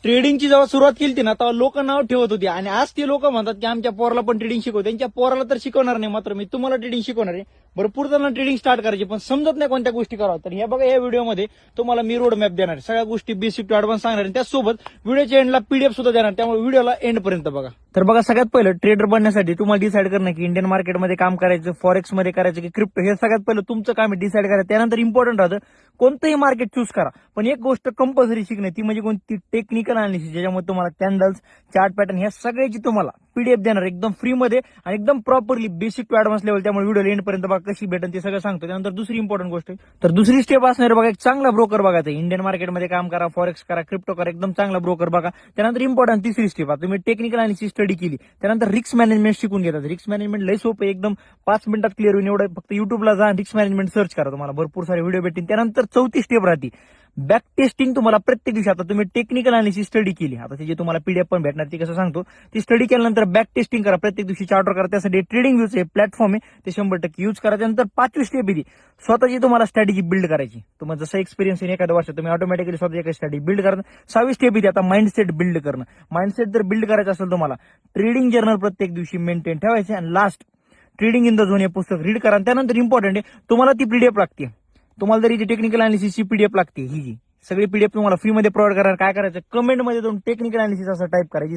ट्रेडिंगची जेव्हा सुरुवात केली ना तेव्हा लोक नाव ठेवत होती आणि आज ते लोक म्हणतात की आमच्या पोराला पण ट्रेडिंग शिकव. त्यांच्या पोराला तर शिकवणार नाही, मात्र मी तुम्हाला ट्रेडिंग शिकवणार आहे. भरपूर जणांना ट्रेडिंग स्टार्ट करायची पण समजत नाही कोणत्या गोष्टी करावं. तर हे बघा, या व्हिडिओमध्ये तुम्हाला मी रोड मॅप देणार आहे, सगळ्या गोष्टी बेसिक टू ऍडव्हान्स सांगणार आहे. त्यासोबत व्हिडिओच्या एंडला पीडीएफ सुद्धा देणार, त्यामुळे व्हिडिओला एंड पर्यंत बघा. तर बघा, सगळ्यात पहिलं ट्रेडर बनण्यासाठी तुम्हाला डिसाईड करणं की इंडियन मार्केटमध्ये काम करायचं, फॉरेक्स मध्ये करायचं की क्रिप्टो, हे सगळ्यात पहिलं तुमचं काम आहे डिसाईड करायचं. त्यानंतर इम्पॉर्टंट राहतं कोणतंही मार्केट चूज करा, पण एक गोष्ट कंपल्सरी शिकणे, ती म्हणजे कोणती टेक्निकल अनालिसिस, ज्याच्यामध्ये तुम्हाला कॅन्डल्स, चार्ट पॅटर्न ह्या सगळ्याची तुम्हाला पीडीएफ देणार एकदम फ्री मध्ये आणि एकदम properly basic to advance level. त्यामुळे व्हिडिओ एंड पर्यंत बघा, कशी भेटेल ते सगळं सांगतो. त्यानंतर दुसरी इम्पॉर्टंट गोष्ट तर दुसरी स्टेप असणार बघा, एक चांगला ब्रोकर बघायचा. इंडियन मार्केटमध्ये काम करा, फॉरेक्स करा, क्रिप्टो करा, एकदम चांगला ब्रोकर बघा. त्यानंतर इम्पॉर्टंट तिसरी स्टेप, तुम्ही टेक्निकल अनालिसिस स्टडी केली, त्यानंतर रिस्क मॅनेजमेंट शिकून घेतात. रिस्क मॅनेजमेंट लय सोपं आहे, एकदम 5 मिनिटात क्लिअर होईल. एवढं फक्त युट्यूबला जा, रिस्क मॅनेजमेंट सर्च करा, तुम्हाला भरपूर सारे व्हिडिओ भेटतील. त्यानंतर चौथी स्टेप राहते बॅक टेस्टिंग. तुम्हाला प्रत्येक दिवशी, आता तुम्ही टेक्निकल अनालिसिस स्टडी केली, आता त्याची तुम्हाला पीडीएफ पण भेटणार, ती कसं सांगतो. ती स्टडी केल्यानंतर बॅक टेस्टिंग करा, प्रत्येक दिवशी चार्टर करा. त्यासाठी ट्रेडिंग व्ह्यूज हे प्लॅटफॉर्म आहे, ते 100% यूज करा. त्यानंतर पाचवी स्टेप आहे स्वतःची तुम्हाला स्ट्रॅटेजी बिल्ड करायची. तुम्हाला जसं एक्सपिरियन्स येईल एखाद्या वर्षात तुम्ही ऑटोमॅटिकली स्वतःची एक स्ट्रॅटेजी बिल्ड करा. 6वी स्टेप आहे आता माइंडसेट बिल्ड करणं. माइंडसेट जर बिल्ड करायचं असेल तुम्हाला, ट्रेडिंग जर्नल प्रत्येक दिवशी मेंटेन ठेवायचे. आणि last, trading in the zone हे पुस्तक रीड करा. त्यानंतर इम्पॉर्टंट आहे, तुम्हाला ती पीडीएफ लागते. तुम्हाला जरी टेक्निकल अनालिसिसची पीडीएफ लागते, ही जी सगळी पीडीएफ तुम्हाला फ्री मध्ये प्रोव्हाइड करणार. काय करायचं, कमेंट मध्ये जाऊन टेक्निकल अनालिसिस असं टाईप करायची.